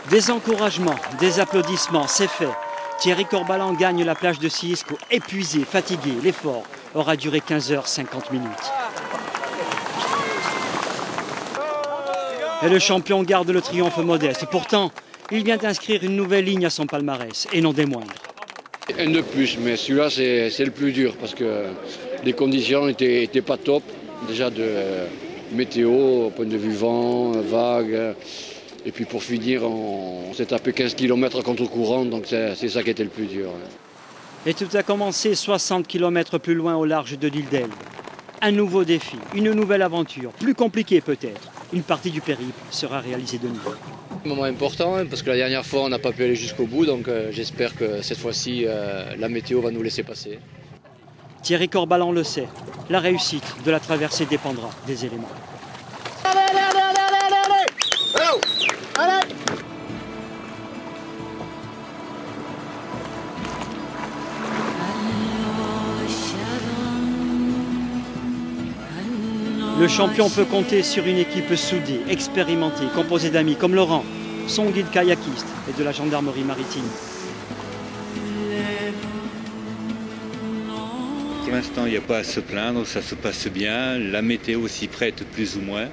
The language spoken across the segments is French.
Des encouragements, des applaudissements, c'est fait. Thierry Corbalan gagne la plage de Siisco, épuisé, fatigué. L'effort aura duré 15h50 minutes. Et le champion garde le triomphe modeste. Pourtant, il vient d'inscrire une nouvelle ligne à son palmarès, et non des moindres. Un de plus, mais celui-là c'est le plus dur parce que les conditions n'étaient pas top. Déjà de météo, au point de vue vent, vague. Et puis pour finir, on s'est tapé 15 km contre courant, donc c'est ça qui était le plus dur. Et tout a commencé 60 km plus loin au large de l'île d'Elbe. Un nouveau défi, une nouvelle aventure, plus compliquée peut-être. Une partie du périple sera réalisée de nouveau. Un moment important parce que la dernière fois on n'a pas pu aller jusqu'au bout, donc j'espère que cette fois-ci la météo va nous laisser passer. Thierry Corbalan le sait, la réussite de la traversée dépendra des éléments. Le champion peut compter sur une équipe soudée, expérimentée, composée d'amis comme Laurent, son guide kayakiste et de la gendarmerie maritime. Pour l'instant, il n'y a pas à se plaindre, ça se passe bien. La météo s'y prête plus ou moins.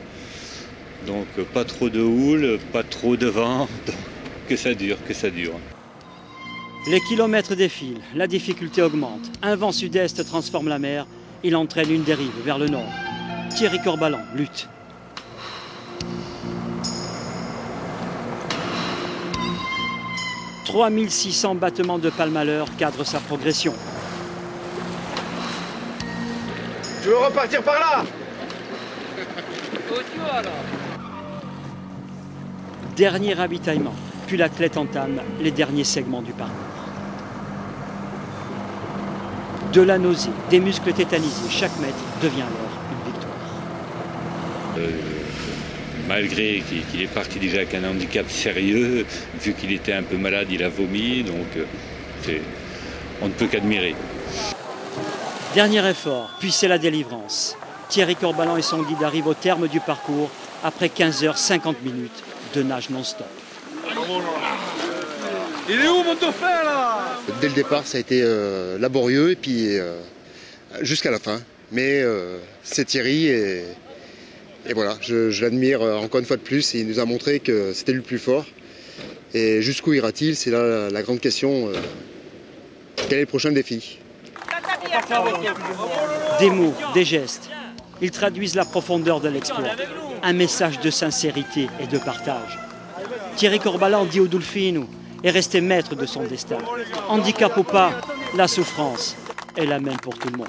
Donc pas trop de houle, pas trop de vent, que ça dure, que ça dure. Les kilomètres défilent, la difficulté augmente. Un vent sud-est transforme la mer, il entraîne une dérive vers le nord. Thierry Corbalan lutte. « 3600 battements de palme à l'heure cadrent sa progression. Tu veux repartir par là? Dernier ravitaillement, puis l'athlète entame les derniers segments du parcours. De la nausée, des muscles tétanisés, chaque mètre devient alors une victoire. Malgré qu'il est parti déjà avec un handicap sérieux, vu qu'il était un peu malade, il a vomi, donc on ne peut qu'admirer. Dernier effort, puis c'est la délivrance. Thierry Corbalan et son guide arrivent au terme du parcours après 15h50 minutes de nage non-stop. Il est où mon dauphin là? Dès le départ, ça a été laborieux et puis jusqu'à la fin. Mais c'est Thierry et voilà, je l'admire encore une fois de plus. Et il nous a montré que c'était lui le plus fort. Et jusqu'où ira-t-il? C'est là la grande question. Quel est le prochain défi? Des mots, des gestes, ils traduisent la profondeur de l'exploit. Un message de sincérité et de partage. Thierry Corbalan dit au Dolfino est resté maître de son destin. Handicap ou pas, la souffrance est la même pour tout le monde.